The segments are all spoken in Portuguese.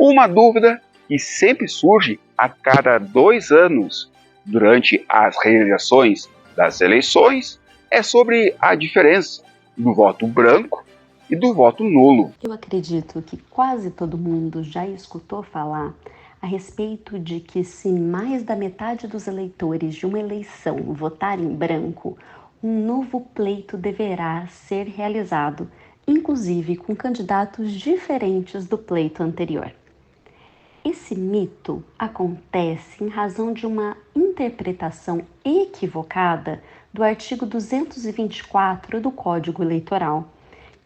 Uma dúvida que sempre surge a cada 2 anos durante as realizações das eleições é sobre a diferença do voto branco e do voto nulo. Eu acredito que quase todo mundo já escutou falar a respeito de que se mais da metade dos eleitores de uma eleição votar em branco, um novo pleito deverá ser realizado, inclusive com candidatos diferentes do pleito anterior. Esse mito acontece em razão de uma interpretação equivocada do artigo 224 do Código Eleitoral,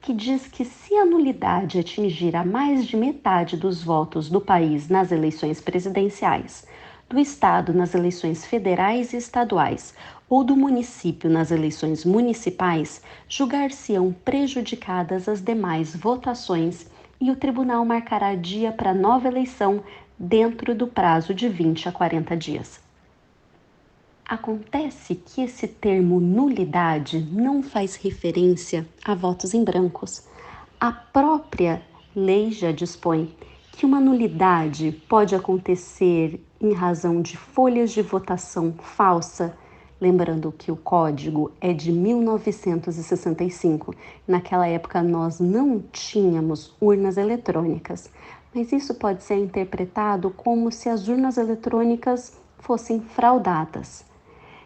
que diz que se a nulidade atingir a mais de metade dos votos do país nas eleições presidenciais, do Estado nas eleições federais e estaduais ou do município nas eleições municipais, julgar-se-ão prejudicadas as demais votações e o tribunal marcará dia para nova eleição dentro do prazo de 20 a 40 dias. Acontece que esse termo nulidade não faz referência a votos em brancos. A própria lei já dispõe que uma nulidade pode acontecer em razão de folhas de votação falsa. Lembrando que o código é de 1965. Naquela época nós não tínhamos urnas eletrônicas, mas isso pode ser interpretado como se as urnas eletrônicas fossem fraudadas.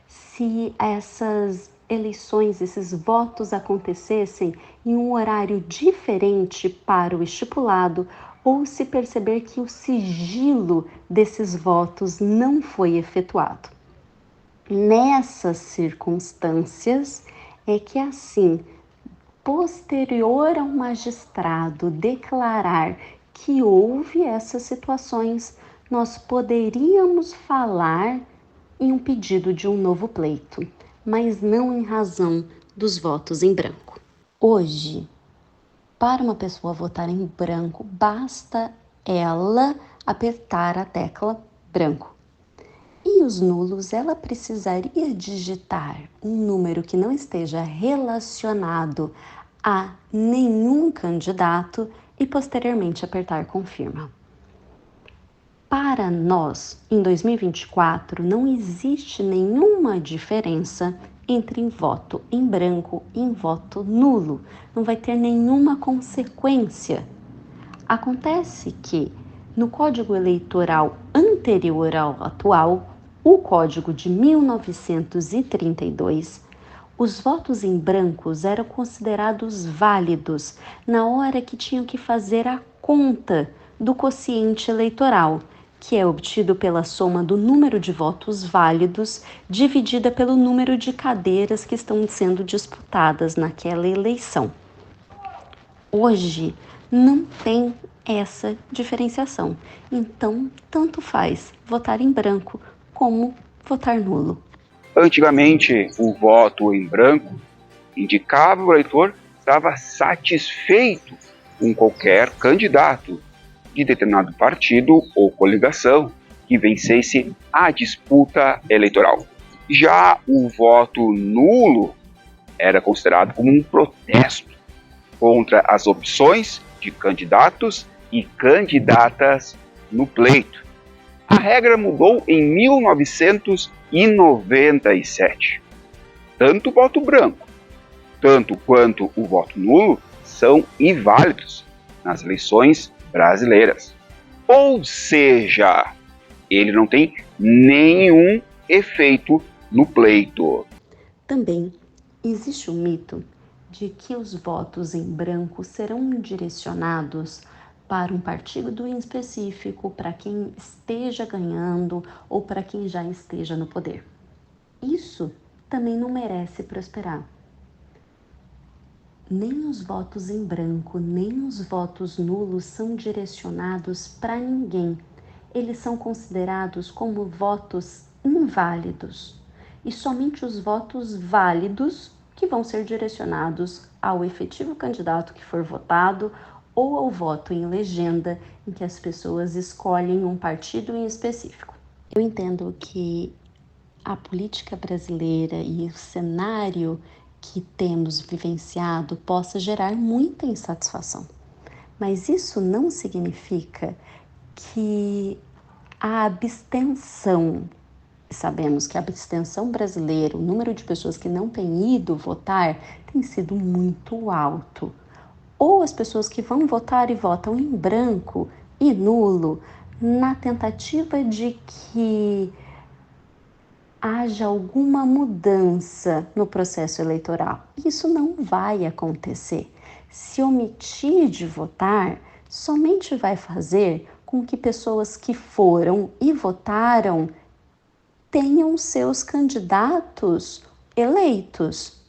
Se essas eleições, esses votos acontecessem em um horário diferente para o estipulado, ou se perceber que o sigilo desses votos não foi efetuado. Nessas circunstâncias é que assim, posterior ao magistrado declarar que houve essas situações, nós poderíamos falar em um pedido de um novo pleito, mas não em razão dos votos em branco. Hoje, para uma pessoa votar em branco, basta ela apertar a tecla branco. E os nulos, ela precisaria digitar um número que não esteja relacionado a nenhum candidato e posteriormente apertar confirma. Para nós, em 2024, não existe nenhuma diferença entre voto em branco e voto nulo. Não vai ter nenhuma consequência. Acontece que, no Código Eleitoral anterior ao atual, o Código de 1932, os votos em brancos eram considerados válidos na hora que tinham que fazer a conta do quociente eleitoral, que é obtido pela soma do número de votos válidos dividida pelo número de cadeiras que estão sendo disputadas naquela eleição. Hoje não tem essa diferenciação, então tanto faz votar em branco como votar nulo. Antigamente, o voto em branco indicava que o eleitor estava satisfeito com qualquer candidato de determinado partido ou coligação que vencesse a disputa eleitoral. Já o voto nulo era considerado como um protesto contra as opções de candidatos e candidatas no pleito. A regra mudou em 1997. Tanto o voto branco, tanto quanto o voto nulo são inválidos nas eleições brasileiras. Ou seja, ele não tem nenhum efeito no pleito. Também existe o mito de que os votos em branco serão direcionados para um partido em específico, para quem esteja ganhando ou para quem já esteja no poder. Isso também não merece prosperar. Nem os votos em branco, nem os votos nulos são direcionados para ninguém. Eles são considerados como votos inválidos. E somente os votos válidos que vão ser direcionados ao efetivo candidato que for votado ou ao voto em legenda, em que as pessoas escolhem um partido em específico. Eu entendo que a política brasileira e o cenário que temos vivenciado possa gerar muita insatisfação. Mas isso não significa que a abstenção, sabemos que a abstenção brasileira, o número de pessoas que não têm ido votar, tem sido muito alto. Ou as pessoas que vão votar e votam em branco e nulo, na tentativa de que haja alguma mudança no processo eleitoral. Isso não vai acontecer. Se omitir de votar, somente vai fazer com que pessoas que foram e votaram tenham seus candidatos eleitos,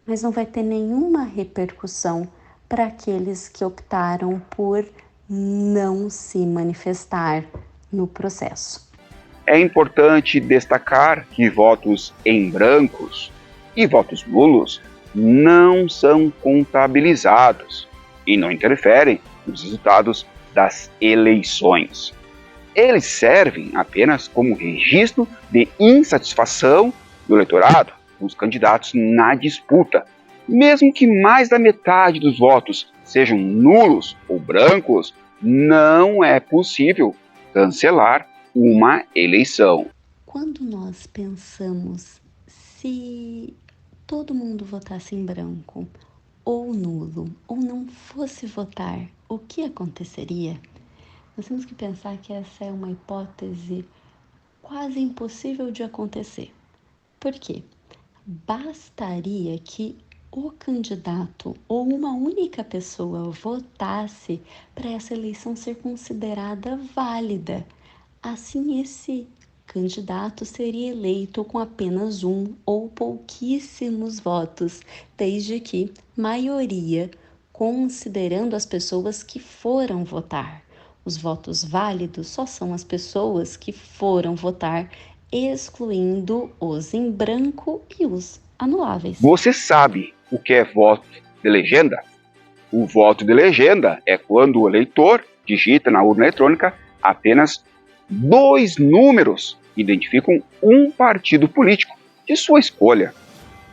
mas não vai ter nenhuma repercussão para aqueles que optaram por não se manifestar no processo. É importante destacar que votos em brancos e votos nulos não são contabilizados e não interferem nos resultados das eleições. Eles servem apenas como registro de insatisfação do eleitorado com os candidatos na disputa. Mesmo que mais da metade dos votos sejam nulos ou brancos, não é possível cancelar uma eleição. Quando nós pensamos se todo mundo votasse em branco ou nulo, ou não fosse votar, o que aconteceria? Nós temos que pensar que essa é uma hipótese quase impossível de acontecer. Por quê? Bastaria que o candidato ou uma única pessoa votasse para essa eleição ser considerada válida. Assim, esse candidato seria eleito com apenas um ou pouquíssimos votos, desde que maioria, considerando as pessoas que foram votar. Os votos válidos só são as pessoas que foram votar, excluindo os em branco e os anuláveis. Você sabe o que é voto de legenda? O voto de legenda é quando o eleitor digita na urna eletrônica apenas 2 números que identificam um partido político de sua escolha.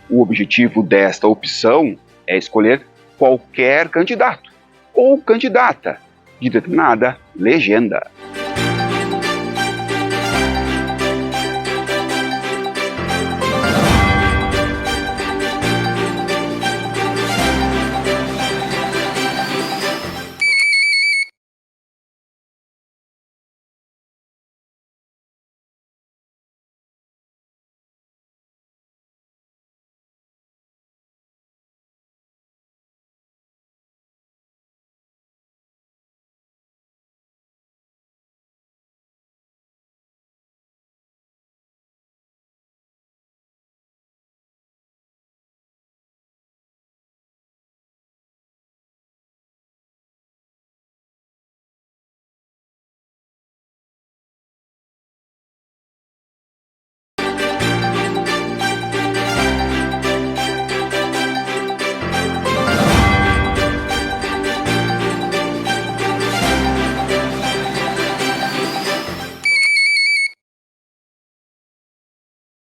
O objetivo desta opção é escolher qualquer candidato ou candidata de determinada legenda.